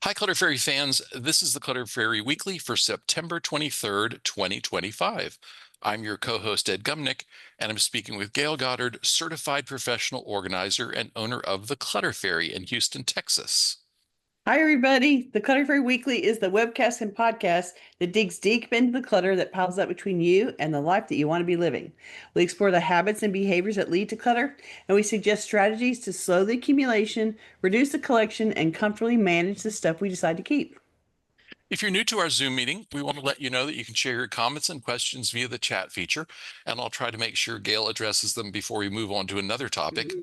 Hi, Clutter Fairy fans. This is the Clutter Fairy Weekly for September 23rd, 2025. I'm your co-host, Ed Gumnick, and I'm speaking with Gayle Goddard, certified professional organizer and owner of the Clutter Fairy in Houston, Texas. Hi, everybody. The Clutter Fairy Weekly is the webcast and podcast that digs deep into the clutter that piles up between you and the life that you want to be living. We explore the habits and behaviors that lead to clutter, and we suggest strategies to slow the accumulation, reduce the collection, and comfortably manage the stuff we decide to keep. If you're new to our Zoom meeting, we want to let you know that you can share your comments and questions via the chat feature, and I'll try to make sure Gayle addresses them before we move on to another topic.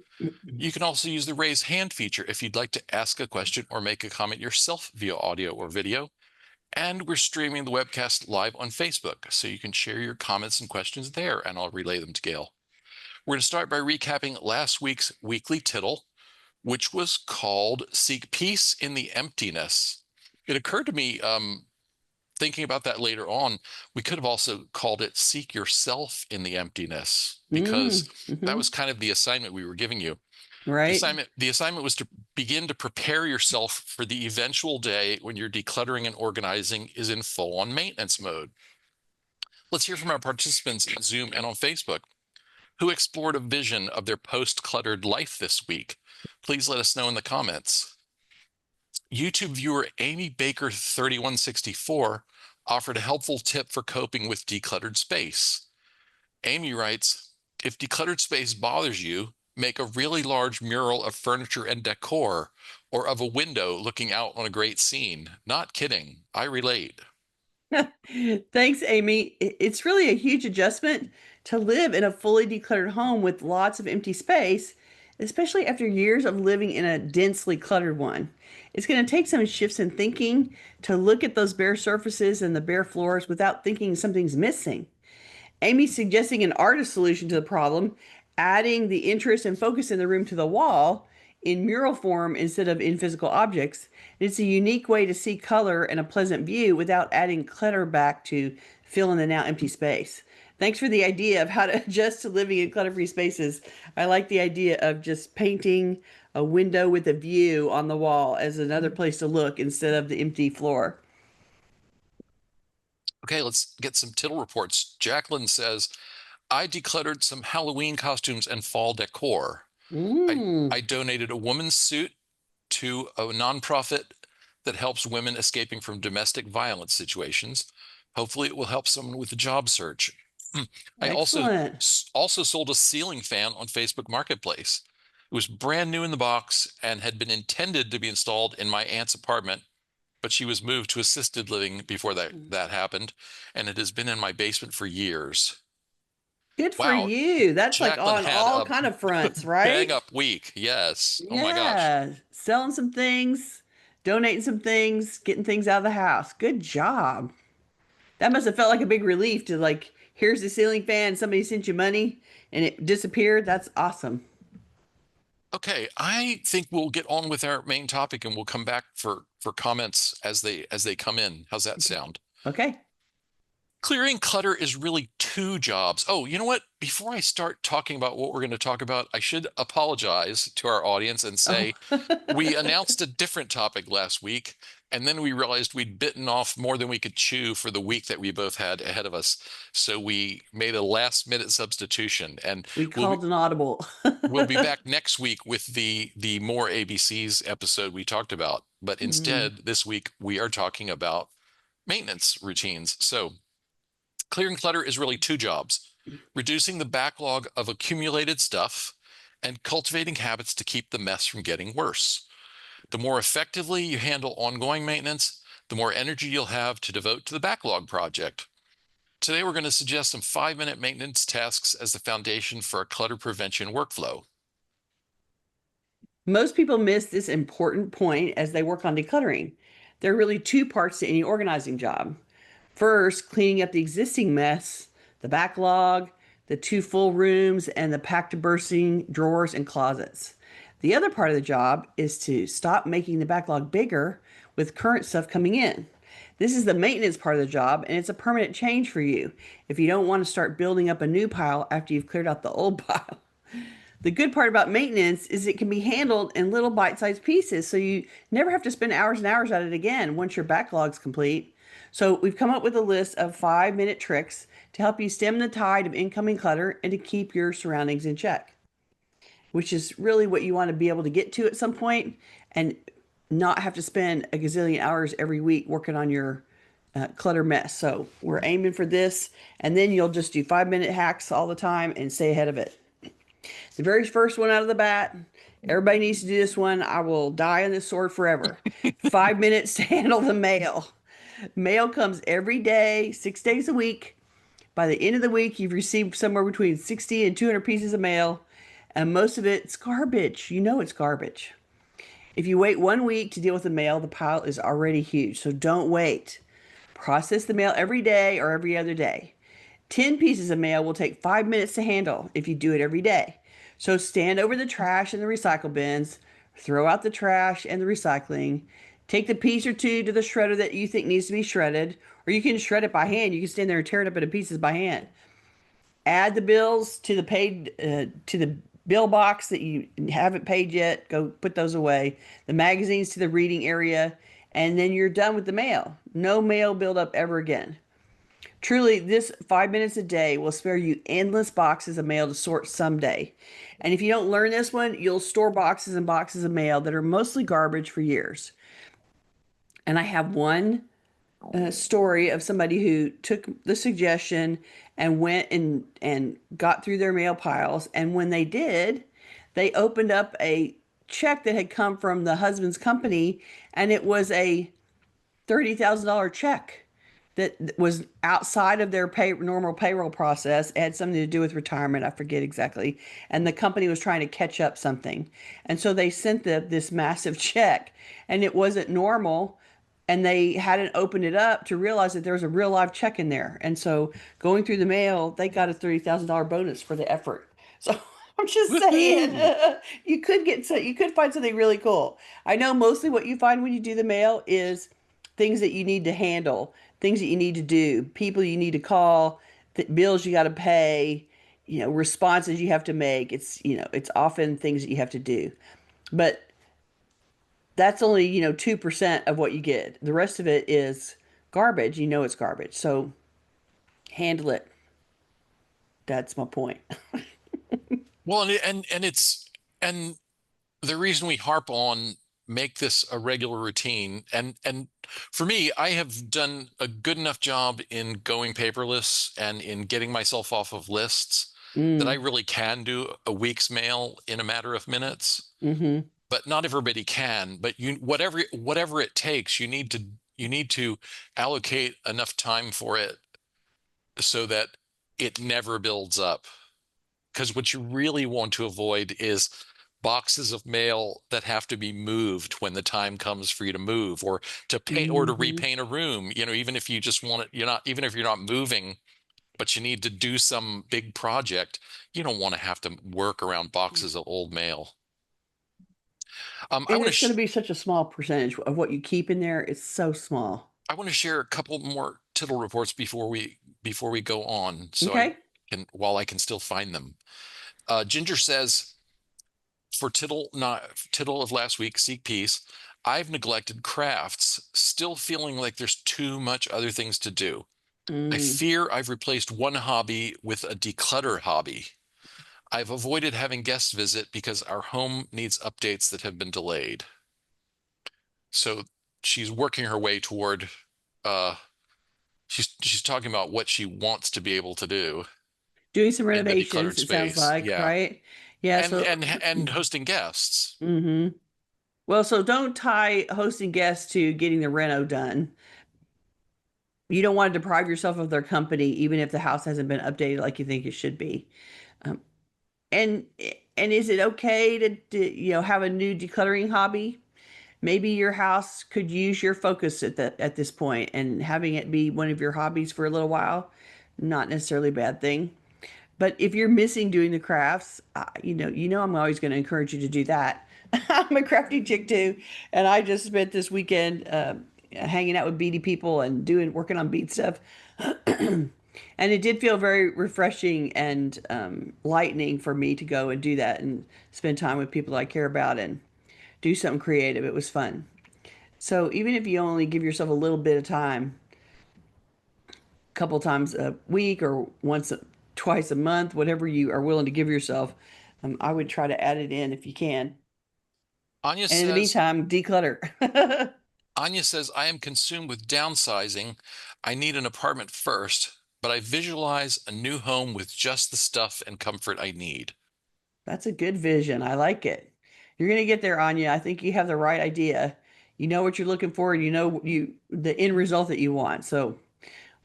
You can also use the raise hand feature if you'd like to ask a question or make a comment yourself via audio or video. And we're streaming the webcast live on Facebook, so you can share your comments and questions there, and I'll relay them to Gayle. We're going to start by recapping last week's Weekly Tittle, which was called Seek Peace in the Emptiness. It occurred to me, thinking about that later on, we could have also called it Seek Yourself in the Emptiness, because that was kind of the assignment we were giving you. Right. The assignment was to begin to prepare yourself for the eventual day when your decluttering and organizing is in full-on maintenance mode. Let's hear from our participants in Zoom and on Facebook who explored a vision of their post-cluttered life this week. Please let us know in the comments. YouTube viewer Amy Baker 3164 offered a helpful tip for coping with decluttered space. Amy writes, if decluttered space bothers you, make a really large mural of furniture and decor, or of a window looking out on a great scene. Not kidding. I relate. Thanks, Amy. It's really a huge adjustment to live in a fully decluttered home with lots of empty space, especially after years of living in a densely cluttered one. It's going to take some shifts in thinking to look at those bare surfaces and the bare floors without thinking something's missing. Amy's suggesting an artist solution to the problem, adding the interest and focus in the room to the wall in mural form instead of in physical objects. It's a unique way to see color and a pleasant view without adding clutter back to fill in the now empty space. Thanks for the idea of how to adjust to living in clutter-free spaces. I like the idea of just painting a window with a view on the wall as another place to look instead of the empty floor. Okay, let's get some tittle reports. Jacqueline says, I decluttered some Halloween costumes and fall decor. I donated a woman's suit to a nonprofit that helps women escaping from domestic violence situations. Hopefully it will help someone with a job search. I Excellent. also sold a ceiling fan on Facebook Marketplace. It was brand new in the box and had been intended to be installed in my aunt's apartment, but she was moved to assisted living before that happened, and it has been in my basement for years. Good for Wow, you. That's like Jacqueline on had all a kind of fronts, bang right? up week. Yes. Oh my gosh. Yeah. Selling some things, donating some things, getting things out of the house. Good job. That must have felt like a big relief to like, here's the ceiling fan, somebody sent you money and it disappeared. That's awesome. Okay, I think we'll get on with our main topic and we'll come back for comments as they come in. How's that sound? Okay. Clearing clutter is really two jobs. Oh, you know what? Before I start talking about what we're going to talk about, I should apologize to our audience and Oh. say we announced a different topic last week, and then we realized we'd bitten off more than we could chew for the week that we both had ahead of us. So we made a last minute substitution, and We we'll be, called an audible. we'll be back next week with the more ABCs episode we talked about. But Mhm. instead, this week we are talking about maintenance routines. So clearing clutter is really two jobs: reducing the backlog of accumulated stuff and cultivating habits to keep the mess from getting worse. The more effectively you handle ongoing maintenance, the more energy you'll have to devote to the backlog project. Today, we're going to suggest some 5-minute maintenance tasks as the foundation for a clutter prevention workflow. Most people miss this important point as they work on decluttering. There are really two parts to any organizing job. First, cleaning up the existing mess, the backlog, the two full rooms, and the packed to bursting drawers and closets. The other part of the job is to stop making the backlog bigger with current stuff coming in. This is the maintenance part of the job, and it's a permanent change for you if you don't want to start building up a new pile after you've cleared out the old pile. The good part about maintenance is it can be handled in little bite-sized pieces, so you never have to spend hours and hours at it again once your backlog's complete. So we've come up with a list of 5-minute tricks to help you stem the tide of incoming clutter and to keep your surroundings in check, which is really what you want to be able to get to at some point and not have to spend a gazillion hours every week working on your clutter mess. So we're aiming for this, and then you'll just do 5-minute hacks all the time and stay ahead of it. The very first one out of the bat, everybody needs to do this one. I will die on this sword forever. 5 minutes to handle the mail. Mail comes every day, 6 days a week. By the end of the week, you've received somewhere between 60 and 200 pieces of mail, and most of it's garbage. You know it's garbage. If you wait 1 week to deal with the mail, the pile is already huge, so don't wait. Process the mail every day or every other day. 10 pieces of mail will take 5 minutes to handle if you do it every day. So stand over the trash and the recycle bins, throw out the trash and the recycling, take the piece or two to the shredder that you think needs to be shredded, or you can shred it by hand. You can stand there and tear it up into pieces by hand. Add the bills to the bill box that you haven't paid yet. Go put those away. The magazines to the reading area, and then you're done with the mail. No mail buildup ever again. Truly, this 5 minutes a day will spare you endless boxes of mail to sort someday. And if you don't learn this one, you'll store boxes and boxes of mail that are mostly garbage for years. And I have one story of somebody who took the suggestion and went and got through their mail piles. And when they did, they opened up a check that had come from the husband's company, and it was a $30,000 check that was outside of their normal payroll process. It had something to do with retirement. I forget exactly. And the company was trying to catch up something. And so they sent this massive check, and it wasn't normal. And they hadn't opened it up to realize that there was a real live check in there. And so going through the mail, they got a $30,000 bonus for the effort. So I'm just Woohoo! saying, you could find something really cool. I know mostly what you find when you do the mail is things that you need to handle, things that you need to do, people you need to call, bills you got to pay, responses you have to make. It's often things that you have to do. But that's only, 2% of what you get. The rest of it is garbage. You know it's garbage. So handle it. That's my point. Well, and the reason we harp on make this a regular routine, and for me, I have done a good enough job in going paperless and in getting myself off of lists that I Mm, really can do a week's mail in a matter of minutes. mm-hmm. But not everybody can. But whatever it takes, you need to allocate enough time for it so that it never builds up. Because what you really want to avoid is boxes of mail that have to be moved when the time comes for you to move, or to paint or to Mm-hmm. repaint a room. Even if you just want it, even if you're not moving, but you need to do some big project, you don't want to have to work around boxes of old mail. I And want to it's going to be such a small percentage of what you keep in there. It's so small. I want to share a couple more tittle reports before we go on, so I Okay. can while I can still find them. Ginger says, for tittle not tittle of last week, seek peace. I've neglected crafts, still feeling like there's too much other things to do. I Mm. fear I've replaced one hobby with a declutter hobby. I've avoided having guests visit because our home needs updates that have been delayed. So she's working her way toward uh she's talking about what she wants to be able to do Doing some in the renovations, decluttered it sounds space. like, Yeah. right? Yeah. And So, and and hosting guests. hmm well, so don't tie hosting guests to getting the reno done. You don't want to deprive yourself of their company, even if the house hasn't been updated like you think it should be. Um, and and is it okay to have a new decluttering hobby? Maybe your house could use your focus at this point, and having it be one of your hobbies for a little while, not necessarily a bad thing. But if you're missing doing the crafts, I'm always going to encourage you to do that. I'm a crafty chick too, and I just spent this weekend hanging out with beady people and working on bead stuff. And it did feel very refreshing and lightening for me to go and do that and spend time with people I care about and do something creative. It was fun. So even if you only give yourself a little bit of time, a couple times a week or twice a month, whatever you are willing to give yourself, I would try to add it in if you can. Anya And in the says, meantime, declutter. Anya says, I am consumed with downsizing. I need an apartment first, but I visualize a new home with just the stuff and comfort I need. That's a good vision. I like it. You're going to get there, Anya. I think you have the right idea. You know what you're looking for, and you know the end result that you want. So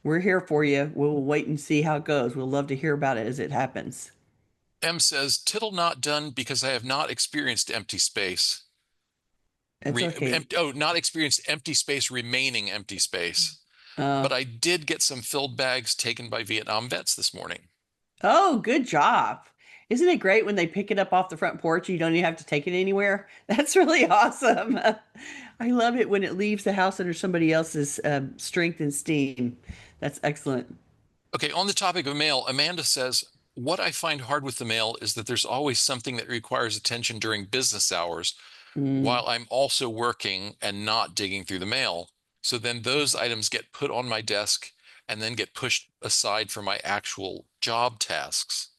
we're here for you. We'll wait and see how it goes. We'll love to hear about it as it happens. M says, Tittle not done because I have not experienced empty space. It's okay. Not experienced empty space, remaining empty space. Uh, But I did get some filled bags taken by Vietnam vets this morning. oh, good job. Isn't it great when they pick it up off the front porch? You don't even have to take it anywhere. That's really awesome. I love it when it leaves the house under somebody else's strength and steam. That's excellent. Okay, on the topic of mail, Amanda says, what I find hard with the mail is that there's always something that requires attention during business hours Mm. while I'm also working and not digging through the mail. So then those items get put on my desk and then get pushed aside for my actual job tasks.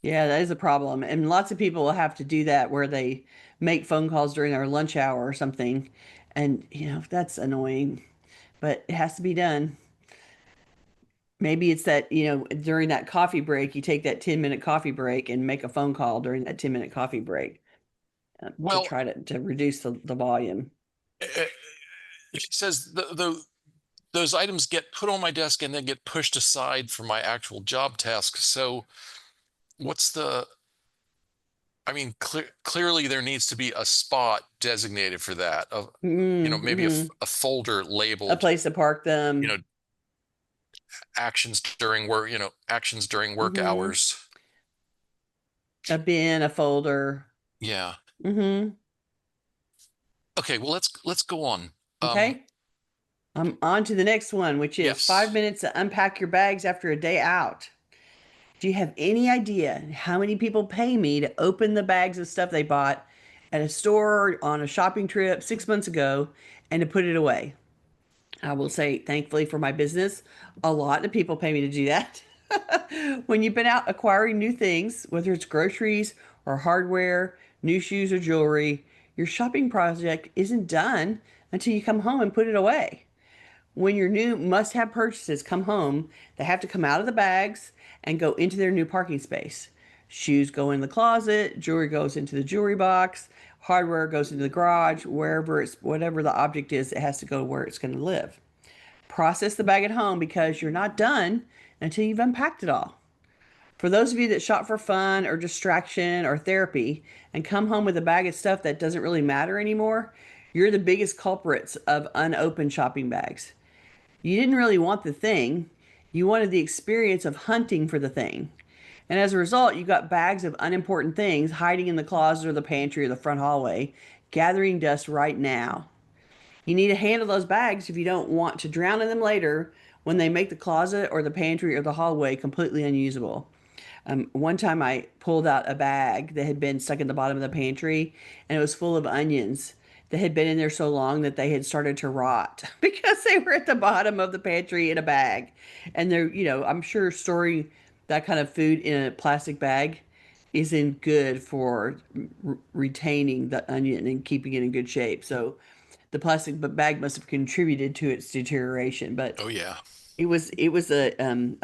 Yeah, that is a problem. And lots of people will have to do that where they make phone calls during their lunch hour or something. And, that's annoying, but it has to be done. Maybe it's that, during that coffee break, you take that 10-minute coffee break and make a phone call during that 10-minute coffee break to Well, try to reduce the volume. she says those items get put on my desk and then get pushed aside for my actual job tasks. So what's the I mean, clearly there needs to be a spot designated for that. Maybe Mm-hmm. a folder A labeled, place to park you them. know, actions during work Mm-hmm. hours. A bin, a folder. Yeah. Mm-hmm. Okay, well let's go on. Um, Okay. I'm on to the next one, which is five yes. minutes to unpack your bags after a day out. Do you have any idea how many people pay me to open the bags of stuff they bought at a store on a shopping trip 6 months ago and to put it away? I will say, thankfully for my business, a lot of people pay me to do that. When you've been out acquiring new things, whether it's groceries or hardware, new shoes or jewelry, your shopping project isn't done until you come home and put it away. When your new must have purchases come home, they have to come out of the bags and go into their new parking space. Shoes go in the closet, jewelry goes into the jewelry box, hardware goes into the garage, whatever the object is, it has to go where it's going to live. Process the bag at home because you're not done until you've unpacked it all. For those of you that shop for fun or distraction or therapy and come home with a bag of stuff that doesn't really matter anymore, you're the biggest culprits of unopened shopping bags. You didn't really want the thing, you wanted the experience of hunting for the thing. And as a result, you got bags of unimportant things hiding in the closet or the pantry or the front hallway, gathering dust right now. You need to handle those bags if you don't want to drown in them later when they make the closet or the pantry or the hallway completely unusable. One time I pulled out a bag that had been stuck in the bottom of the pantry and it was full of onions that had been in there so long that they had started to rot because they were at the bottom of the pantry in a bag. And I'm sure storing that kind of food in a plastic bag isn't good for retaining the onion and keeping it in good shape. So the plastic bag must have contributed to its deterioration, but Oh yeah. it was a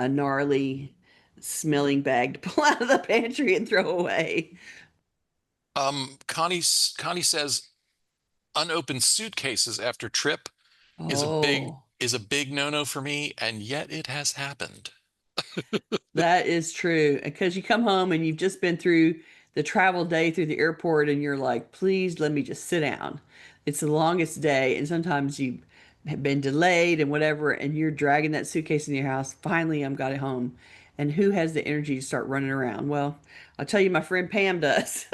gnarly smelling bag to pull out of the pantry and throw away. Connie says unopened suitcases after trip Oh, is a big no-no for me, and yet it has happened. that is true. Because you come home and you've just been through the travel day through the airport and you're like, please let me just sit down. It's the longest day, and sometimes you have been delayed and whatever, and you're dragging that suitcase in your house. Finally, I'm got it home. And who has the energy to start running around? Well, I'll tell you, my friend Pam does.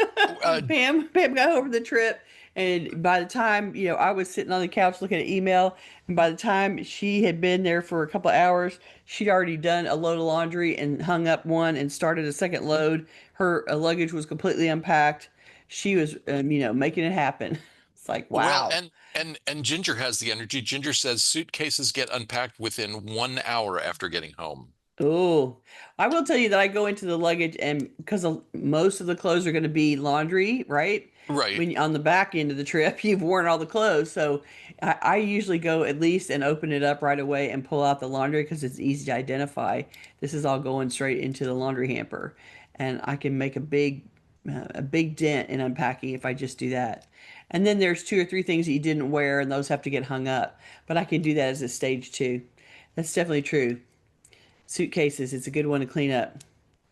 Oh, Pam got over the trip And by the time, I was sitting on the couch looking at email, and by the time she had been there for a couple of hours, she'd already done a load of laundry and hung up one and started a second load. Her luggage was completely unpacked. She was, making it happen. It's like, Well, wow. and Ginger has the energy. Ginger says suitcases get unpacked within 1 hour after getting home. Oh, I will tell you that I go into the luggage and because most of the clothes are going to be laundry, right? Right. When on the back end of the trip, you've worn all the clothes. So I usually go at least and open it up right away and pull out the laundry because it's easy to identify. This is all going straight into the laundry hamper, and I can make a big dent in unpacking if I just do that. And then there's two or three things that you didn't wear, and those have to get hung up. But I can do that as a stage two. That's definitely true. Suitcases, it's a good one to clean up.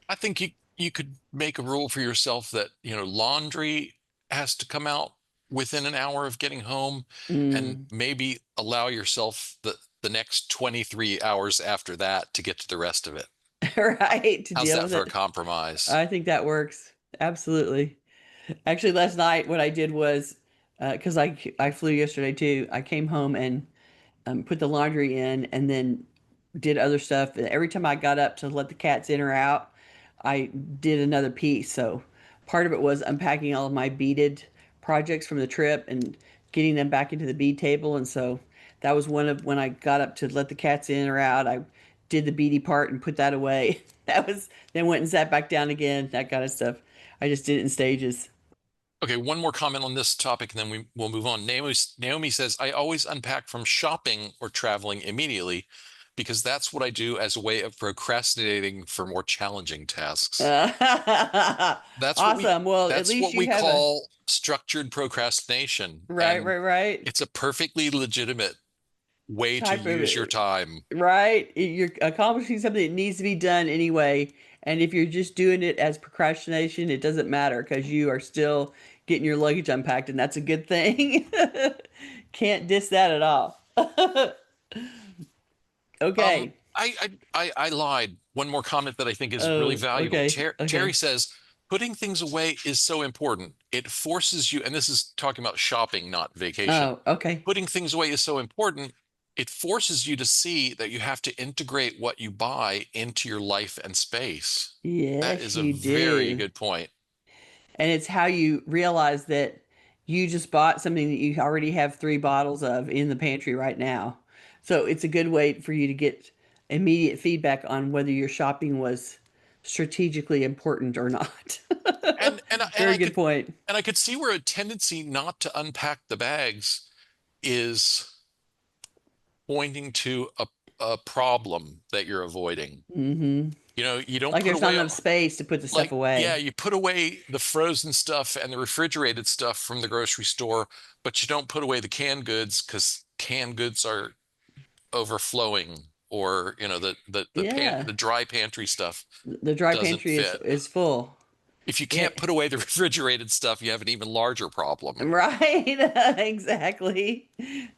I think you could make a rule for yourself that, laundry has to come out within an hour of getting home, and Mm. maybe allow yourself the next 23 hours after that to get to the rest of it. Right, to How's deal that with for a it. compromise? I think that works. Absolutely. Actually, last night what I did was because I flew yesterday too. I came home and put the laundry in, and then did other stuff. Every time I got up to let the cats in or out, I did another piece. So part of it was unpacking all of my beaded projects from the trip and getting them back into the bead table. And so that was one of when I got up to let the cats in or out, I did the beady part and put that away. That was then went and sat back down again, that kind of stuff. I just did it in stages. Okay, one more comment on this topic, and then we'll move on. Naomi says, I always unpack from shopping or traveling immediately because that's what I do as a way of procrastinating for more challenging tasks. That's what we Awesome. Well, at that's least what you we have a call structured procrastination. right, And right, right it's a perfectly legitimate way to type of use your it. time. Right? You're accomplishing something that needs to be done anyway. And if you're just doing it as procrastination, it doesn't matter because you are still getting your luggage unpacked, and that's a good thing. Can't diss that at all. Okay. I lied. One more comment that I think is really Oh, valuable. okay. Terry Okay. says, putting things away is so important. It forces you, and this is talking about shopping, not vacation. Oh, okay. Putting things away is so important. It forces you to see that you have to integrate what you buy into your life and space. That Yes, is a you very do. good point. And it's how you realize that you just bought something that you already have three bottles of in the pantry right now. So it's a good way for you to get immediate feedback on whether your shopping was strategically important or not. And Very good point. I could see where a tendency not to unpack the bags is pointing to a problem that you're avoiding. Hmm. You don't Like put there's not away, enough space to put the stuff like, yeah, away. you put away the frozen stuff and the refrigerated stuff from the grocery store, but you don't put away the canned goods because canned goods are overflowing, or Yeah. the dry pantry stuff The dry doesn't pantry is fit. is full. If you Yeah. can't put away the refrigerated stuff, you have an even larger problem. Right. Exactly.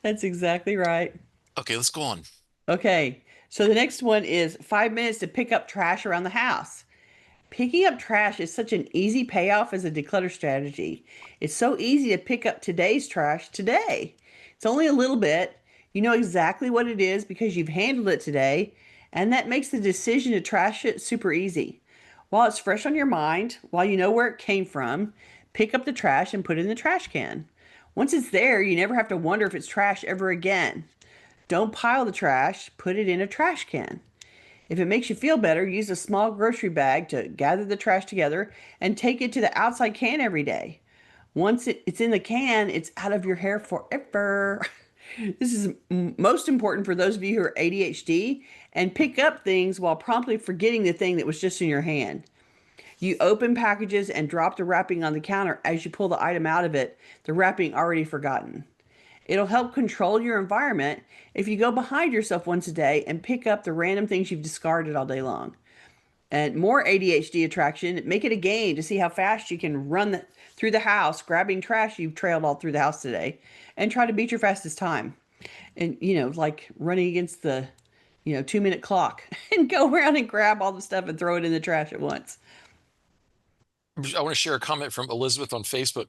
That's exactly right. Okay, let's go on. Okay, so the next one is 5 minutes to pick up trash around the house. Picking up trash is such an easy payoff as a declutter strategy. It's so easy to pick up today's trash today. It's only a little bit. You know exactly what it is because you've handled it today, and that makes the decision to trash it super easy. While it's fresh on your mind, while you know where it came from, pick up the trash and put it in the trash can. Once it's there, you never have to wonder if it's trash ever again. Don't pile the trash, put it in a trash can. If it makes you feel better, use a small grocery bag to gather the trash together and take it to the outside can every day. Once it's in the can, it's out of your hair forever. This is most important for those of you who are ADHD and pick up things while promptly forgetting the thing that was just in your hand. You open packages and drop the wrapping on the counter as you pull the item out of it, the wrapping already forgotten. It'll help control your environment if you go behind yourself once a day and pick up the random things you've discarded all day long. And more ADHD attraction, make it a game to see how fast you can through the house, grabbing trash you've trailed all through the house today, and try to beat your fastest time. And, like running against the, 2 minute clock and go around and grab all the stuff and throw it in the trash at once. I want to share a comment from Elizabeth on Facebook.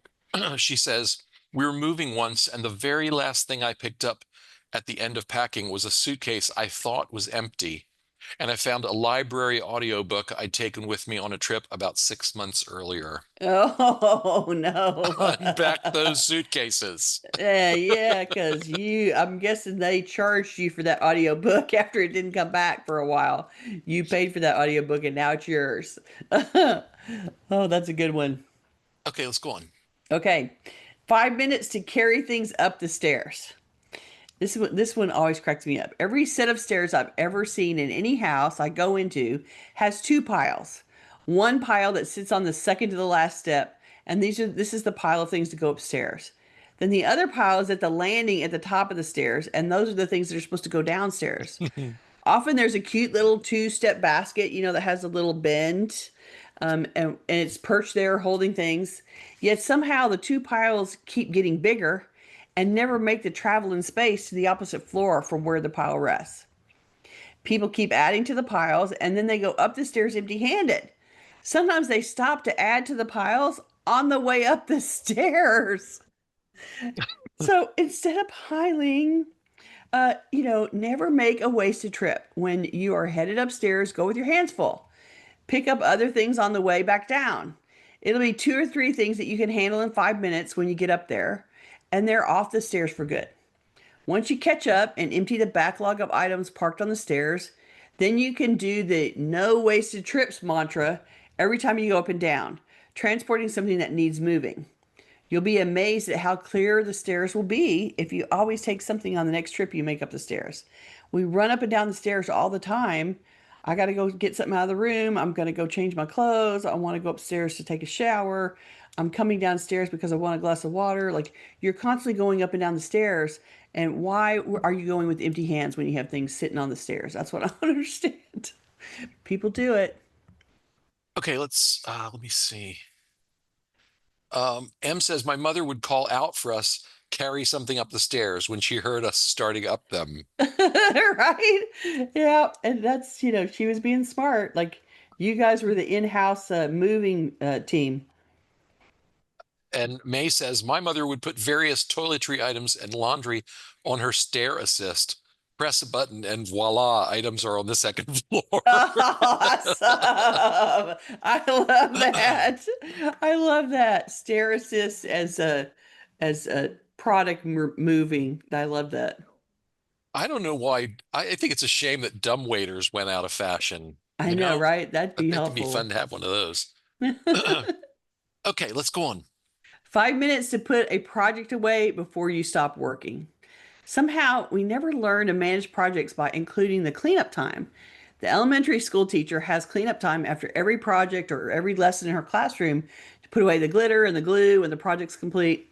She says, We were moving once, and the very last thing I picked up at the end of packing was a suitcase I thought was empty. And I found a library audiobook I'd taken with me on a trip about 6 months earlier. Oh no. Unpack those suitcases. Yeah, because I'm guessing they charged you for that audiobook after it didn't come back for a while. You paid for that audiobook and now it's yours. Oh, that's a good one. Okay, let's go on. Okay. 5 minutes to carry things up the stairs. This one always cracks me up. Every set of stairs I've ever seen in any house I go into has two piles. One pile that sits on the second to the last step, and this is the pile of things to go upstairs. Then the other pile is at the landing at the top of the stairs, and those are the things that are supposed to go downstairs. Often there's a cute little two-step basket, that has a little bend, and it's perched there holding things. Yet somehow the two piles keep getting bigger and never make the travel in space to the opposite floor from where the pile rests. People keep adding to the piles and then they go up the stairs empty handed. Sometimes they stop to add to the piles on the way up the stairs. So instead of piling, never make a wasted trip. When you are headed upstairs, go with your hands full. Pick up other things on the way back down. It'll be two or three things that you can handle in 5 minutes when you get up there, and they're off the stairs for good. Once you catch up and empty the backlog of items parked on the stairs, then you can do the no wasted trips mantra every time you go up and down, transporting something that needs moving. You'll be amazed at how clear the stairs will be if you always take something on the next trip you make up the stairs. We run up and down the stairs all the time. I got to go get something out of the room. I'm going to go change my clothes. I want to go upstairs to take a shower. I'm coming downstairs because I want a glass of water. Like you're constantly going up and down the stairs. And why are you going with empty hands when you have things sitting on the stairs? That's what I don't understand. People do it. Okay, let me see. M says my mother would call out for us carry something up the stairs when she heard us starting up them. Right? Yeah. And that's, she was being smart. Like you guys were the in-house moving team. And May says my mother would put various toiletry items and laundry on her stair assist. Press a button and voila, items are on the second floor. Awesome. I love that. I love that. Stair assist as a product moving. I love that. I don't know why. I think it's a shame that dumb waiters went out of fashion. I know, right? That'd I be think it'd be fun helpful. to have one of those. Okay, let's go on. 5 minutes to put a project away before you stop working. Somehow, we never learn to manage projects by including the cleanup time. The elementary school teacher has cleanup time after every project or every lesson in her classroom to put away the glitter and the glue when the project's complete.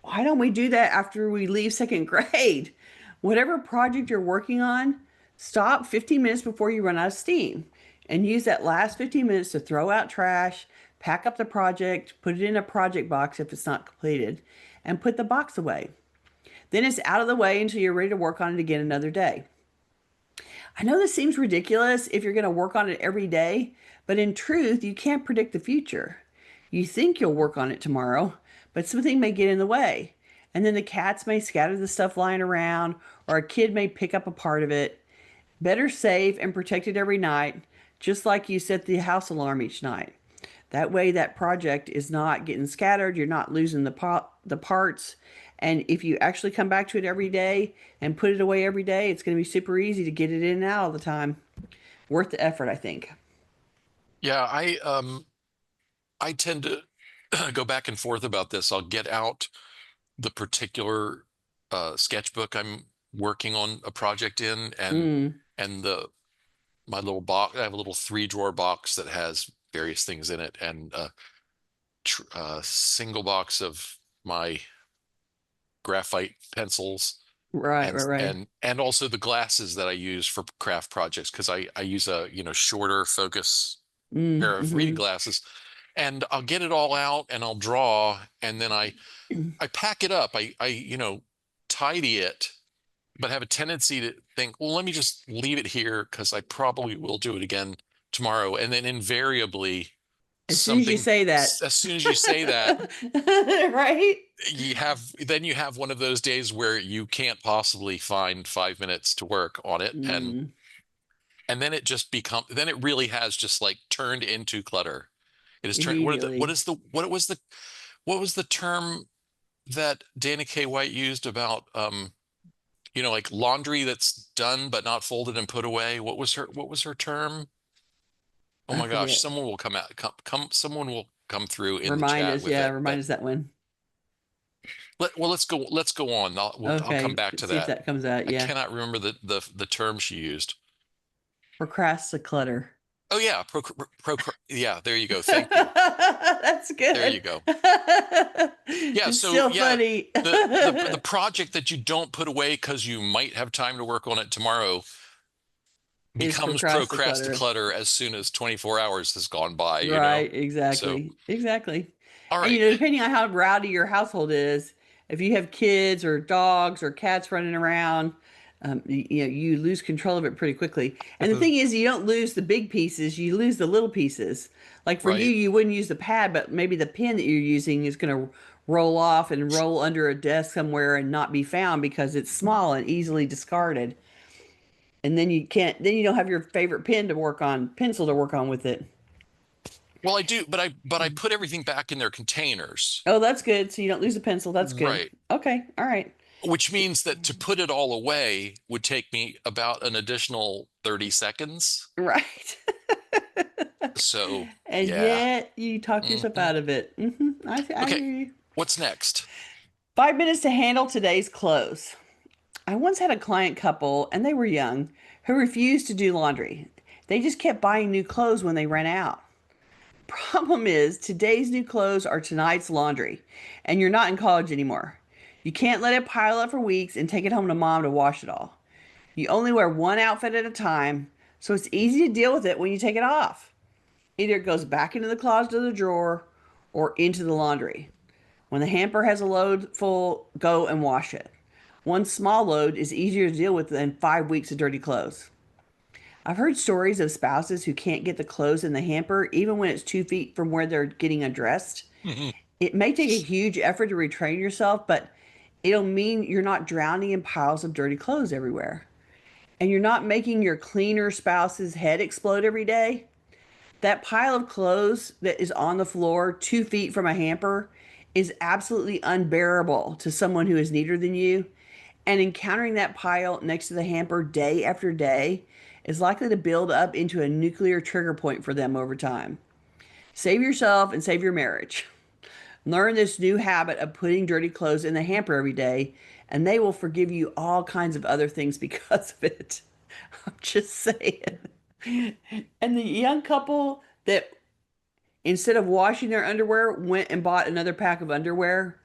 Why don't we do that after we leave second grade? Whatever project you're working on, stop 15 minutes before you run out of steam and use that last 15 minutes to throw out trash, pack up the project, put it in a project box if it's not completed, and put the box away. Then it's out of the way until you're ready to work on it again another day. I know this seems ridiculous if you're going to work on it every day, but in truth, you can't predict the future. You think you'll work on it tomorrow, but something may get in the way. And then the cats may scatter the stuff lying around, or a kid may pick up a part of it. Better safe and protected every night, just like you set the house alarm each night. That way, that project is not getting scattered. You're not losing the parts. And if you actually come back to it every day and put it away every day, it's going to be super easy to get it in and out all the time. Worth the effort, I think. Yeah, I tend to go back and forth about this. I'll get out the particular sketchbook I'm working on a project in, Mm, and the my little box. I have a little 3 drawer box that has various things in it, and a single box of my graphite pencils, right, and right, right. also the glasses that I use for craft projects because I use a shorter focus pair of reading Mm-hmm. glasses, and I'll get it all out and I'll draw, and then I pack it up. I tidy it, but have a tendency to think, well, let me just leave it here because I probably will do it again tomorrow. And then invariably As soon as you something, say that. as soon as you say that, Right? you have one of those days where you can't possibly find 5 minutes to work on it, Mm, and then then it really has just like turned into clutter. It has turned, immediately. what was the term that Dana K. White used about like laundry that's done but not folded and put away? What was her term? Oh I my gosh, forget. someone will come out come someone will come through in the Remind chat us. with Yeah, it. remind But us that one. let's go on. I'll come Okay. back to See if that. that comes out. I Yeah. cannot remember the term she used. Procrasticlutter. Oh yeah, yeah, there you go. Thank you. That's There good. you go. Yeah, It's so still yeah, funny. the project that you don't put away because you might have time to work on it tomorrow Is becomes procrasticlutter. procrasticlutter as soon as 24 hours has gone by, you know? Right, So, exactly. Exactly. all And right. depending on how rowdy your household is, if you have kids or dogs or cats running around, you lose control of it pretty quickly. And the thing is, you don't lose the big pieces, you lose the little pieces. Like for you, Right. you wouldn't use the pad, but maybe the pen that you're using is going to roll off and roll under a desk somewhere and not be found because it's small and easily discarded. And then you don't have your favorite pencil to work on with it. Well, I do, but I put everything back in their containers. Oh, that's good. So you don't lose a pencil. That's good. Right. Okay. All right. Which means that to put it all away would take me about an additional 30 seconds. Right. So, And yeah. yet you talk yourself Mhm. out of it. I Okay. hear you. What's next? 5 minutes to handle today's clothes. I once had a client couple, and they were young, who refused to do laundry. They just kept buying new clothes when they ran out. Problem is, today's new clothes are tonight's laundry, and you're not in college anymore. You can't let it pile up for weeks and take it home to mom to wash it all. You only wear one outfit at a time, so it's easy to deal with it when you take it off. Either it goes back into the closet or the drawer or into the laundry. When the hamper has a load full, go and wash it. One small load is easier to deal with than 5 weeks of dirty clothes. I've heard stories of spouses who can't get the clothes in the hamper even when it's 2 feet from where they're getting undressed. It may take a huge effort to retrain yourself, but it'll mean you're not drowning in piles of dirty clothes everywhere. And you're not making your cleaner spouse's head explode every day. That pile of clothes that is on the floor 2 feet from a hamper is absolutely unbearable to someone who is neater than you. And encountering that pile next to the hamper day after day is likely to build up into a nuclear trigger point for them over time. Save yourself and save your marriage. Learn this new habit of putting dirty clothes in the hamper every day, and they will forgive you all kinds of other things because of it. I'm just saying. And the young couple that instead of washing their underwear went and bought another pack of underwear,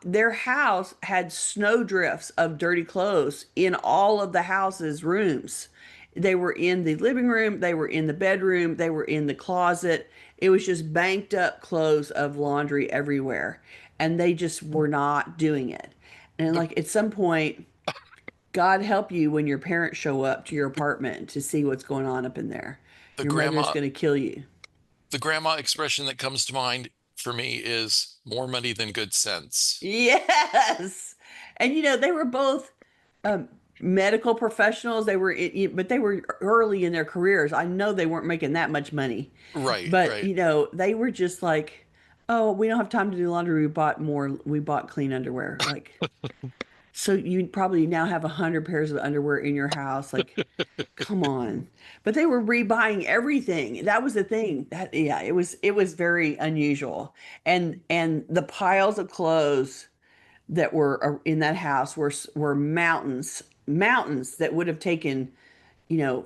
their house had snow drifts of dirty clothes in all of the house's rooms. They were in the living room, they were in the bedroom, they were in the closet. It was just banked up clothes of laundry everywhere. And they just were not doing it. And The like at some point, God help you when your parents show up to your apartment to see what's going on up in there. the Your mother's grandma going to kill you. the grandma expression that comes to mind for me is more money than good sense. Yes. And they were both um, medical professionals. But they were early in their careers. I know they weren't making that much money, Right, but right. they were just like, oh, we don't have time to do laundry. We bought clean underwear. Like, so you probably now have 100 pairs of underwear in your house. Like, come on. But they were rebuying everything. That was the thing. That yeah, it was very unusual. And the piles of clothes that were in that house were mountains that would have taken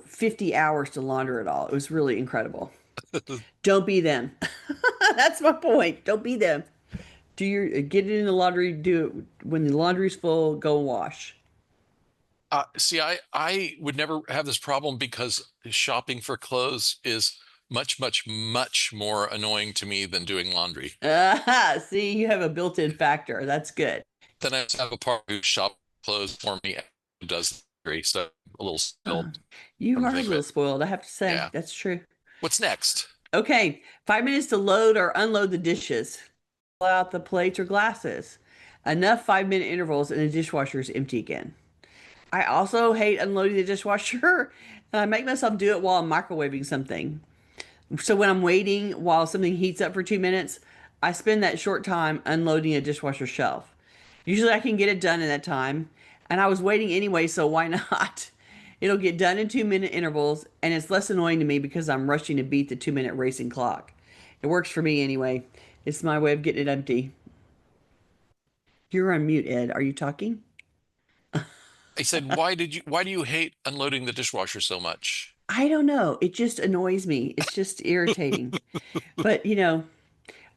50 hours to launder it all. It was really incredible. Don't be them. That's my point. Don't be them. Get it in the laundry. Do it when the laundry's full. Go wash. See, I would never have this problem because shopping for clothes is much, much, much more annoying to me than doing laundry. See, you have a built-in factor. That's good. Then I just have a partner who shops clothes for me and does laundry, so a little Uh, spoiled you from are a thing. little But spoiled, I have to say. yeah, That's true. what's next? Okay, 5 minutes to load or unload the dishes. Pull out the plates or glasses. Enough 5 minute intervals and the dishwasher is empty again. I also hate unloading the dishwasher, and I make myself do it while I'm microwaving something. So when I'm waiting while something heats up for 2 minutes, I spend that short time unloading a dishwasher shelf. Usually I can get it done in that time, and I was waiting anyway, so why not? It'll get done in 2 minute intervals, and it's less annoying to me because I'm rushing to beat the 2 minute racing clock. It works for me anyway. It's my way of getting it empty. You're on mute, Ed. Are you talking? I said, why do you hate unloading the dishwasher so much? I don't know. It just annoys me. It's just irritating. But,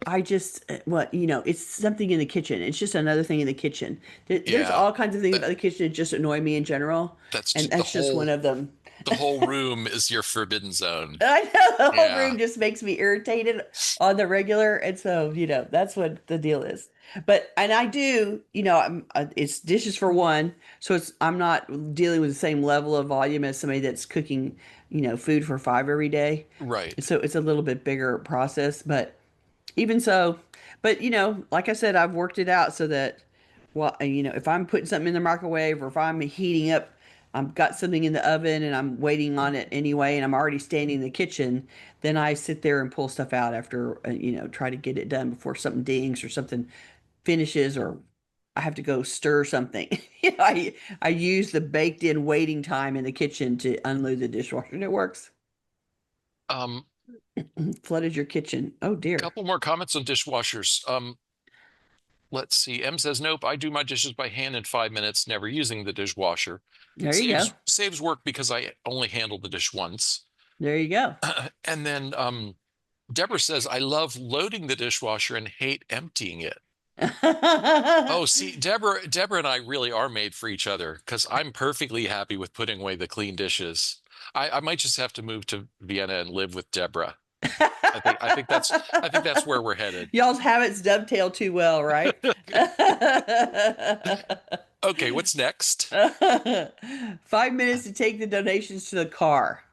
I just, it's something in the kitchen. It's just another thing in the kitchen. There's Yeah, all kinds of things that about the kitchen that just annoy me in general, that's and the that's just one whole of them. the whole room is your forbidden zone. I know the whole Yeah, room just makes me irritated on the regular, and so that's what the deal is. But and I do, it's dishes for one, so I'm not dealing with the same level of volume as somebody that's cooking, food for five every day. right. So it's a little bit bigger process, but even so, but like I said, I've worked it out so that, well, if I'm putting something in the microwave or if I'm heating up, I've got something in the oven and I'm waiting on it anyway, and I'm already standing in the kitchen, then I sit there and pull stuff out after, try to get it done before something dings or something finishes or I have to go stir something. I use the baked in waiting time in the kitchen to unload the dishwasher and it works. Um, Flooded your kitchen. Oh dear. couple more comments on dishwashers. Let's see. M says, nope, I do my dishes by hand in 5 minutes, never using the dishwasher. There you go. Saves work because I only handle the dish once. There you go. And then Deborah says, I love loading the dishwasher and hate emptying it. Oh, see, Deborah and I really are made for each other because I'm perfectly happy with putting away the clean dishes. I might just have to move to Vienna and live with Deborah. I think that's where we're headed. Y'all's habits dovetail too well, right? Okay, what's next? 5 minutes to take the donations to the car.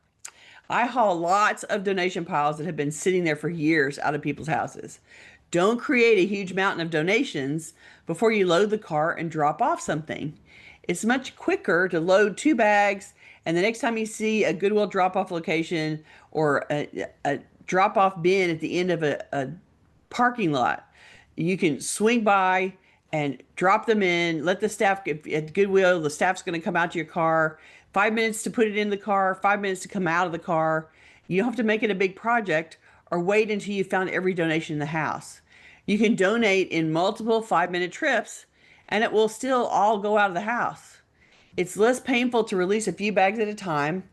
I haul lots of donation piles that have been sitting there for years out of people's houses. Don't create a huge mountain of donations before you load the car and drop off something. It's much quicker to load 2 bags, and the next time you see a Goodwill drop off location or a drop off bin at the end of a parking lot, you can swing by and drop them in. Let the staff at Goodwill, the staff's going to come out to your car. 5 minutes to put it in the car, 5 minutes to come out of the car. You don't have to make it a big project or wait until you found every donation in the house. You can donate in multiple 5 minute trips and it will still all go out of the house. It's less painful to release a few bags at a time,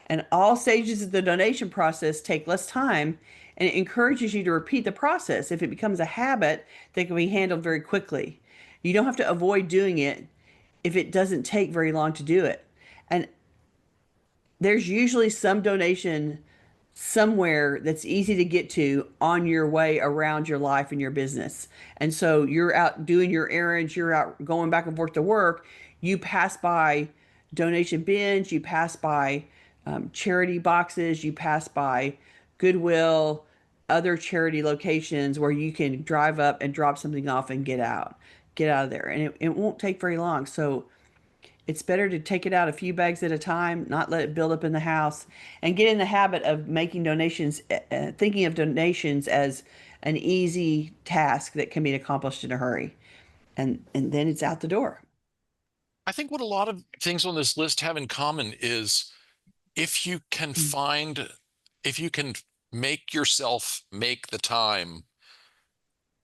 and all stages of the donation process take less time, and it encourages you to repeat the process if it becomes a habit that can be handled very quickly. You don't have to avoid doing it if it doesn't take very long to do it. And there's usually some donation somewhere that's easy to get to on your way around your life and your business. And so you're out doing your errands, you're out going back and forth to work, you pass by donation bins, you pass by charity boxes, you pass by Goodwill, other charity locations where you can drive up and drop something off and get out of there. And it won't take very long. So it's better to take it out a few bags at a time, not let it build up in the house, and get in the habit of making donations, thinking of donations as an easy task that can be accomplished in a hurry. And then it's out the door. I think what a lot of things on this list have in common is if you can find, if you can make yourself make the time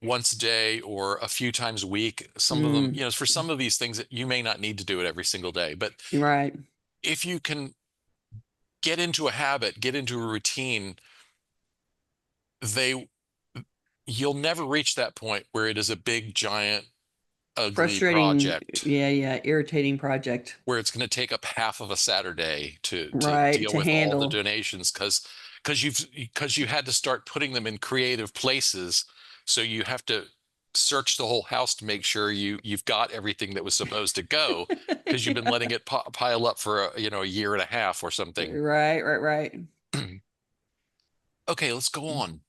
once a day or a few times a week, some of them, Mm, for some of these things that you may not need to do it every single day, but right. if you can get into a habit, get into a routine, they you'll never reach that point where it is a big, giant, ugly Frustrating. project Yeah, yeah. Irritating project. where it's going to take up half of a Saturday to Right. deal To with all the handle. donations because you had to start putting them in creative places. So you have to search the whole house to make sure you've got everything that was supposed to go because you've been Yeah. letting it pile up for a year and a half or something. Right, right, right. Okay, let's go on.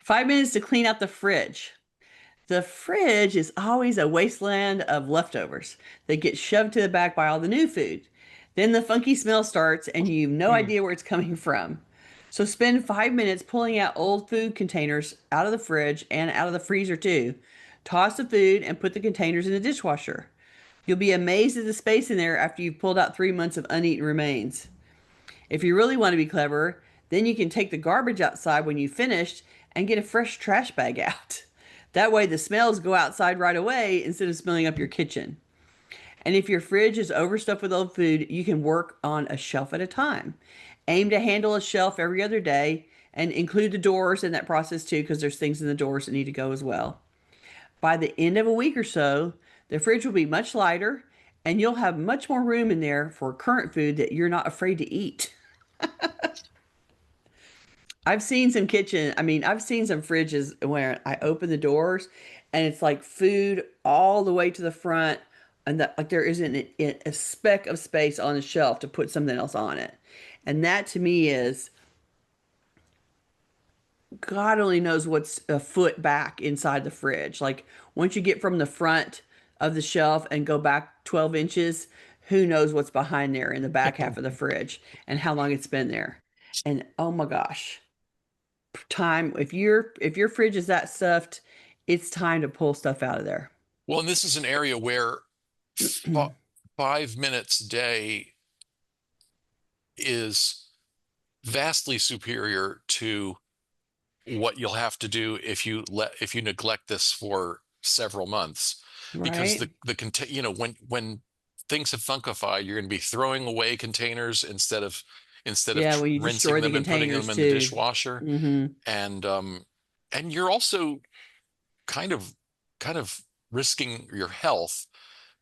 5 minutes to clean out the fridge. The fridge is always a wasteland of leftovers that get shoved to the back by all the new food. Then the funky smell starts and you have no idea where it's coming from. So spend 5 minutes pulling out old food containers out of the fridge and out of the freezer too. Toss the food and put the containers in the dishwasher. You'll be amazed at the space in there after you've pulled out 3 months of uneaten remains. If you really want to be clever, then you can take the garbage outside when you've finished and get a fresh trash bag out. That way the smells go outside right away instead of smelling up your kitchen. And if your fridge is overstuffed with old food, you can work on a shelf at a time. Aim to handle a shelf every other day and include the doors in that process too, because there's things in the doors that need to go as well. By the end of a week or so, the fridge will be much lighter and you'll have much more room in there for current food that you're not afraid to eat. I've seen some I've seen some fridges where I open the doors and it's like food all the way to the front and that like there isn't a speck of space on the shelf to put something else on it. And that to me is God only knows what's a foot back inside the fridge. Like once you get from the front of the shelf and go back 12 inches, who knows what's behind there in the back half of the fridge and how long it's been there. And oh my gosh, time if your fridge is that stuffed, it's time to pull stuff out of there. Well, and this is an area where f 5 minutes a day is vastly superior to what you'll have to do if you neglect this for several months, because Right? when things have funkified, you're going to be throwing away containers instead of Yeah, when you rinsing destroy the them and putting them containers in the too. dishwasher. Hmm. And you're also kind of kind of risking your health,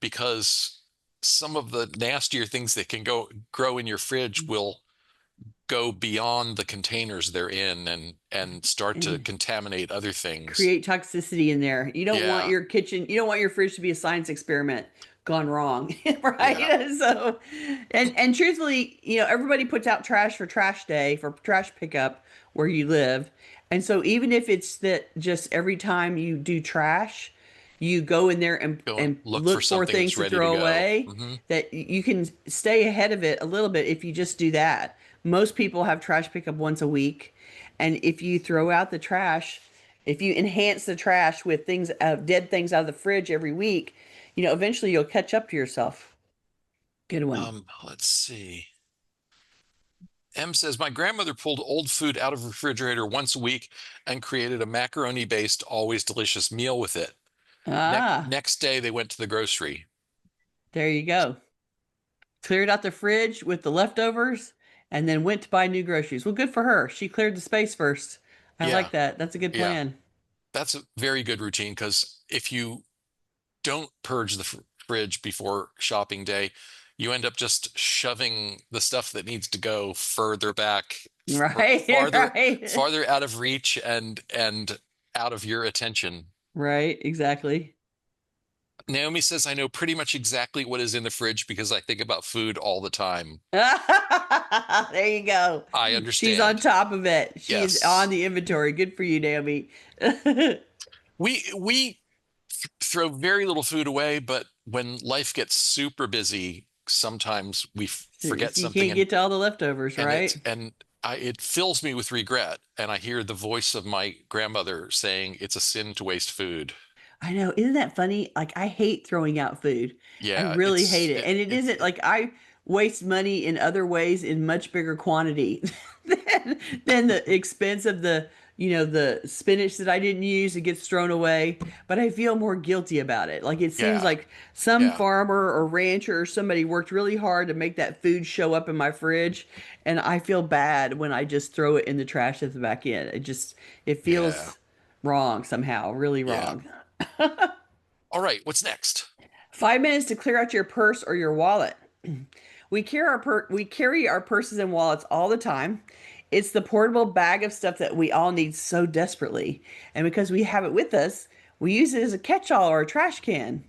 because some of the nastier things that can go grow in your fridge will go beyond the containers they're in and start to And contaminate other things. create toxicity in there. You don't want Yeah, your kitchen, you don't want your fridge to be a science experiment gone wrong, yeah. right? So, and truthfully, everybody puts out trash for trash day for trash pickup where you live. And so even if it's that just every time you do trash, you go in there and Go and and look for look for something things that's to ready to throw go. away, that you can stay ahead of it a little bit if you just do that. Most people have trash pickup once a week, and if you throw out the trash, if you enhance the trash with things, dead things out of the fridge every week, eventually you'll catch up to yourself. Good one. Let's see. M says, my grandmother pulled old food out of the refrigerator once a week and created a macaroni-based, always delicious meal with it. Ah, Next day, they went to the grocery. there you go. Cleared out the fridge with the leftovers and then went to buy new groceries. Well, good for her. She cleared the space first. I like Yeah, that. That's a good yeah. plan. That's a very good routine, because if you don't purge the fridge before shopping day, you end up just shoving the stuff that needs to go further back, Right, farther right, farther out of reach and out of your attention. right, exactly. Naomi says, I know pretty much exactly what is in the fridge because I think about food all the time. There you go. I She's on understand. top of it. She's on Yes. the inventory. Good for you, Naomi. We throw very little food away, but when life gets super busy, sometimes we forget You something, can't get to all the leftovers, and it's right? and I it fills me with regret, and I hear the voice of my grandmother saying it's a sin to waste food. I know. Isn't that funny? Like, I hate throwing out food. I Yeah, really hate it. And it it's isn't like I waste money in other ways in much bigger quantity than the expense of the spinach that I didn't use. It gets thrown away. But I feel more guilty about it. Like, it seems yeah, like some yeah, farmer or rancher or somebody worked really hard to make that food show up in my fridge. And I feel bad when I just throw it in the trash at the back end. It yeah, feels wrong somehow, really yeah. wrong. All right, what's next? 5 minutes to clear out your purse or your wallet. We carry our purses and wallets all the time. It's the portable bag of stuff that we all need so desperately. And because we have it with us, we use it as a catch-all or a trash can.